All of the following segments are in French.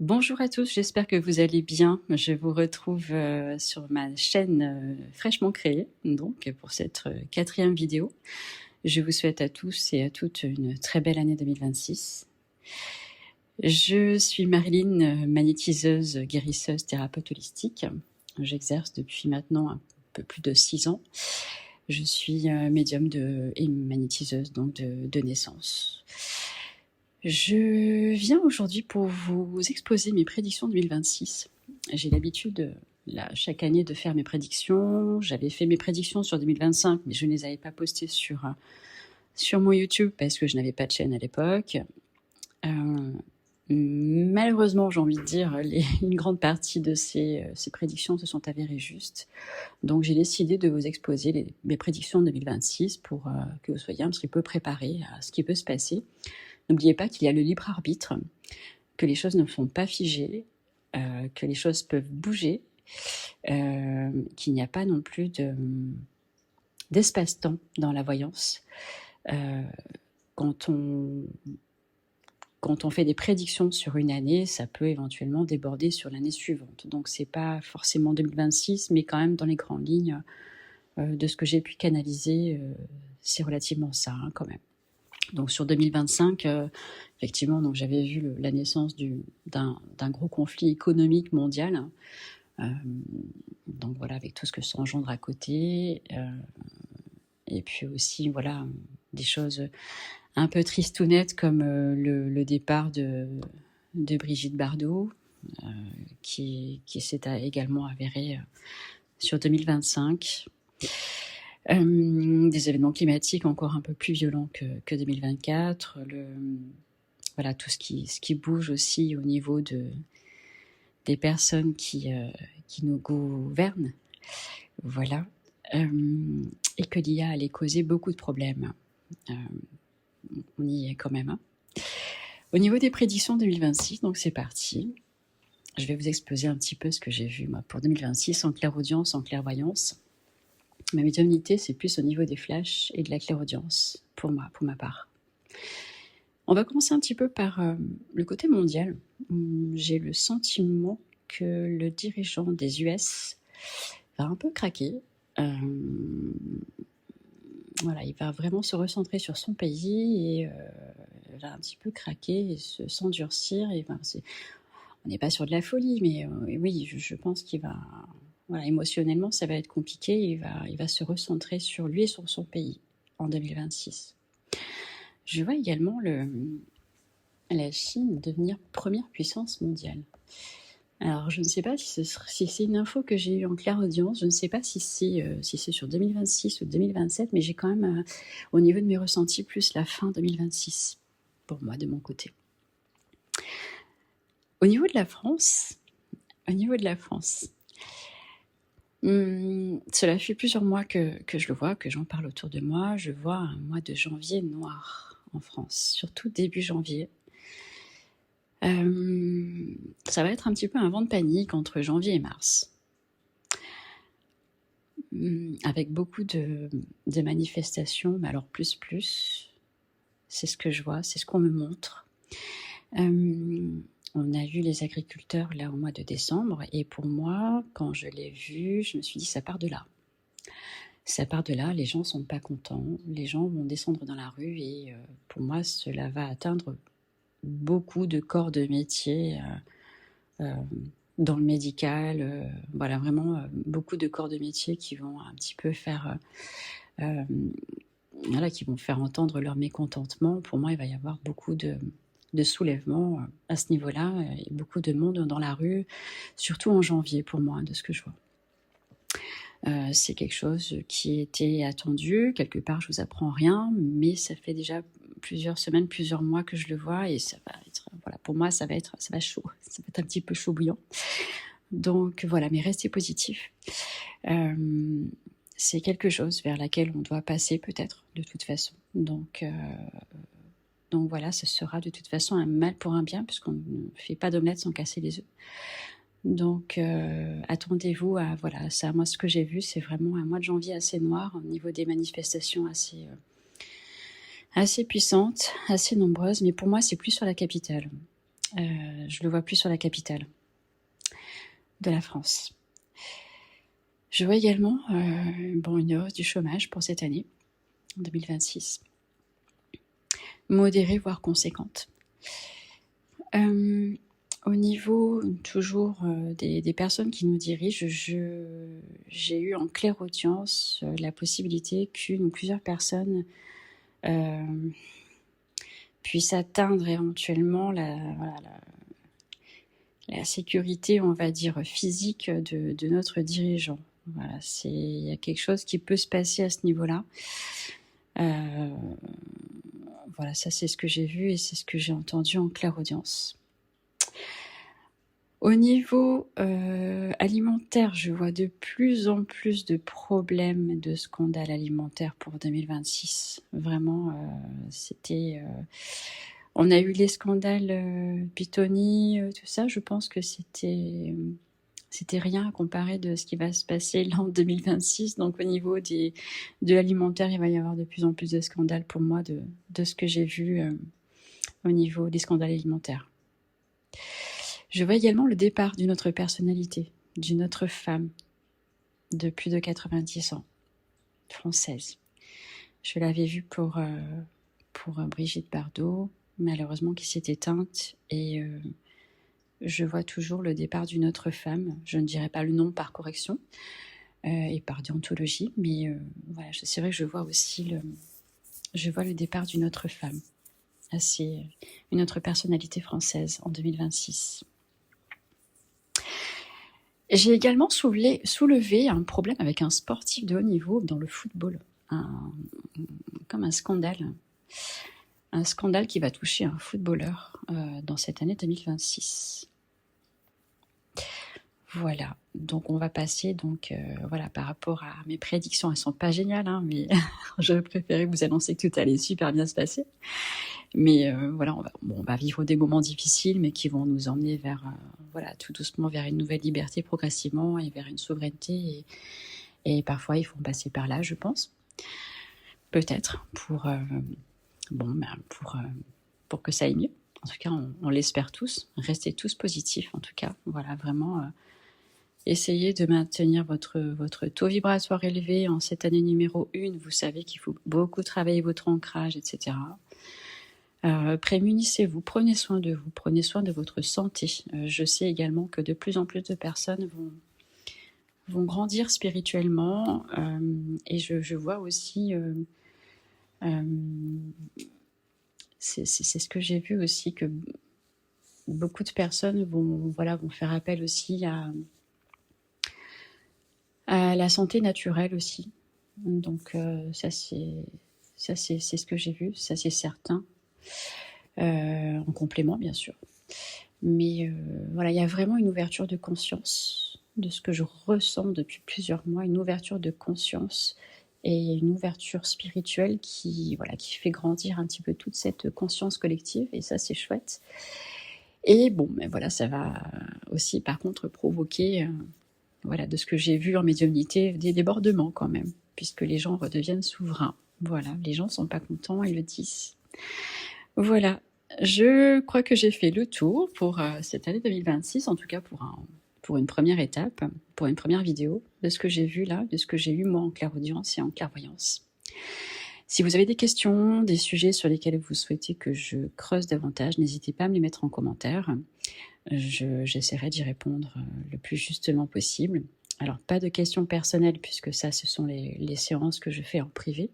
Bonjour à tous, j'espère que vous allez bien. Je vous retrouve sur ma chaîne fraîchement créée, donc pour cette quatrième vidéo. Je vous souhaite à tous et à toutes une très belle année 2026. Je suis Marilyn, magnétiseuse, guérisseuse, thérapeute holistique. J'exerce depuis maintenant un peu plus de 6 ans. Je suis médium et magnétiseuse donc de naissance. Je viens aujourd'hui pour vous exposer mes prédictions 2026. J'ai l'habitude chaque année de faire mes prédictions. J'avais fait mes prédictions sur 2025, mais je ne les avais pas postées sur mon YouTube parce que je n'avais pas de chaîne à l'époque. Malheureusement, j'ai envie de dire, une grande partie de ces prédictions se sont avérées justes. Donc j'ai décidé de vous exposer mes prédictions 2026 pour que vous soyez un petit peu préparés à ce qui peut se passer. N'oubliez pas qu'il y a le libre arbitre, que les choses ne sont pas figées, que les choses peuvent bouger, qu'il n'y a pas non plus d'espace-temps dans la voyance. Quand on fait des prédictions sur une année, ça peut éventuellement déborder sur l'année suivante. Donc c'est pas forcément 2026, mais quand même dans les grandes lignes de ce que j'ai pu canaliser, c'est relativement ça quand même. Donc sur 2025, effectivement, donc j'avais vu la naissance d'un gros conflit économique mondial. Donc voilà, avec tout ce que ça engendre à côté. Et puis aussi, voilà, des choses un peu tristounettes comme le départ de Brigitte Bardot, qui s'est également avéré sur 2025. Des événements climatiques encore un peu plus violents que 2024, voilà, tout ce qui bouge aussi au niveau des personnes qui nous gouvernent, voilà, et que l'IA allait causer beaucoup de problèmes. On y est quand même. Hein. Au niveau des prédictions 2026, donc c'est parti. Je vais vous exposer un petit peu ce que j'ai vu moi, pour 2026 en clairaudience, en clairvoyance. Ma médiumnité, c'est plus au niveau des flashs et de la clairaudience, pour moi, pour ma part. On va commencer un petit peu par le côté mondial. J'ai le sentiment que le dirigeant des US va un peu craquer. Voilà, il va vraiment se recentrer sur son pays et va un petit peu craquer et s'endurcir. Et on n'est pas sur de la folie, mais oui, je pense qu'il va... Voilà, émotionnellement, ça va être compliqué. Il va se recentrer sur lui et sur son pays en 2026. Je vois également la Chine devenir première puissance mondiale. Alors, je ne sais pas si c'est une info que j'ai eue en clairaudience. Je ne sais pas si c'est sur 2026 ou 2027, mais j'ai quand même, au niveau de mes ressentis, plus la fin 2026, pour moi, de mon côté. Au niveau de la France, cela fait plusieurs mois que je le vois, que j'en parle autour de moi. Je vois un mois de janvier noir en France, surtout début janvier. Ça va être un petit peu un vent de panique entre janvier et mars. Avec beaucoup de manifestations, mais alors plus. C'est ce que je vois, c'est ce qu'on me montre. On a eu les agriculteurs là au mois de décembre, et pour moi, quand je l'ai vu, je me suis dit ça part de là. Ça part de là, les gens ne sont pas contents, les gens vont descendre dans la rue, et pour moi, cela va atteindre beaucoup de corps de métier dans le médical, voilà, vraiment beaucoup de corps de métier qui vont un petit peu faire... voilà, qui vont faire entendre leur mécontentement. Pour moi, il va y avoir beaucoup de soulèvements à ce niveau-là, et beaucoup de monde dans la rue, surtout en janvier pour moi, de ce que je vois. C'est quelque chose qui était attendu, quelque part je vous apprends rien, mais ça fait déjà plusieurs semaines, plusieurs mois que je le vois, et ça va être, voilà, pour moi ça va chaud, ça va être un petit peu chaud bouillant. Donc voilà, mais restez positif. C'est quelque chose vers laquelle on doit passer peut-être, de toute façon. Donc voilà, ce sera de toute façon un mal pour un bien, puisqu'on ne fait pas d'omelette sans casser les œufs. Donc attendez-vous à... Voilà, ça, moi ce que j'ai vu, c'est vraiment un mois de janvier assez noir, au niveau des manifestations assez puissantes, assez nombreuses, mais pour moi c'est plus sur la capitale. Je le vois plus sur la capitale de la France. Je vois également une hausse du chômage pour cette année, en 2026. Modérée, voire conséquente. Au niveau toujours des personnes qui nous dirigent, j'ai eu en clairaudience la possibilité qu'une ou plusieurs personnes puissent atteindre éventuellement la sécurité, on va dire, physique de notre dirigeant. Voilà, il y a quelque chose qui peut se passer à ce niveau-là. Voilà, ça c'est ce que j'ai vu et c'est ce que j'ai entendu en clairaudience. Au niveau alimentaire, je vois de plus en plus de problèmes de scandales alimentaires pour 2026. Vraiment, on a eu les scandales Pitoni, tout ça. Je pense que c'était rien à comparer de ce qui va se passer là en 2026. Donc au niveau de l'alimentaire, il va y avoir de plus en plus de scandales pour moi de ce que j'ai vu au niveau des scandales alimentaires. Je vois également le départ d'une autre personnalité, d'une autre femme de plus de 90 ans, française. Je l'avais vue pour Brigitte Bardot, malheureusement qui s'est éteinte, et je vois toujours le départ d'une autre femme. Je ne dirai pas le nom par correction et par déontologie, mais voilà, c'est vrai que je vois aussi le départ d'une autre femme, une autre personnalité française en 2026. J'ai également soulevé un problème avec un sportif de haut niveau dans le football, comme un scandale qui va toucher un footballeur dans cette année 2026. Voilà, donc on va passer par rapport à mes prédictions, elles sont pas géniales, hein, mais je préférais vous annoncer que tout allait super bien se passer. Mais voilà, on va vivre des moments difficiles, mais qui vont nous emmener vers, tout doucement vers une nouvelle liberté progressivement et vers une souveraineté. Et parfois, il faut passer par là, je pense. Peut-être pour que ça aille mieux. En tout cas, on l'espère tous. Restez tous positifs, en tout cas. Voilà, vraiment, essayez de maintenir votre taux vibratoire élevé en cette année numéro 1. Vous savez qu'il faut beaucoup travailler votre ancrage, etc. Prémunissez-vous, prenez soin de vous, prenez soin de votre santé. Je sais également que de plus en plus de personnes vont grandir spirituellement et je vois aussi, c'est ce que j'ai vu aussi, que beaucoup de personnes vont faire appel aussi à la santé naturelle aussi. Donc ça c'est ce que j'ai vu, ça c'est certain. En complément bien sûr, mais il y a vraiment une ouverture de conscience de ce que je ressens depuis plusieurs mois, une ouverture de conscience et une ouverture spirituelle qui fait grandir un petit peu toute cette conscience collective, et ça c'est chouette. Et ça va aussi par contre provoquer de ce que j'ai vu en médiumnité, des débordements quand même, puisque les gens redeviennent souverains. Voilà, les gens sont pas contents, ils le disent. Voilà, je crois que j'ai fait le tour pour cette année 2026, en tout cas pour une première étape, pour une première vidéo, de ce que j'ai vu là, de ce que j'ai eu moi en clairaudience et en clairvoyance. Si vous avez des questions, des sujets sur lesquels vous souhaitez que je creuse davantage, n'hésitez pas à me les mettre en commentaire. J'essaierai d'y répondre le plus justement possible. Alors, pas de questions personnelles, puisque ça, ce sont les séances que je fais en privé.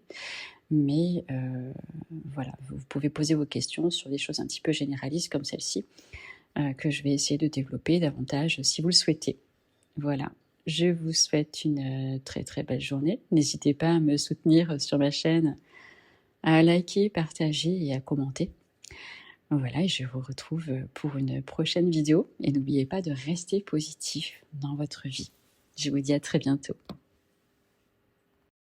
Mais vous pouvez poser vos questions sur des choses un petit peu généralistes comme celle-ci, que je vais essayer de développer davantage si vous le souhaitez. Voilà, je vous souhaite une très très belle journée. N'hésitez pas à me soutenir sur ma chaîne, à liker, partager et à commenter. Voilà, et je vous retrouve pour une prochaine vidéo. Et n'oubliez pas de rester positif dans votre vie. Je vous dis à très bientôt.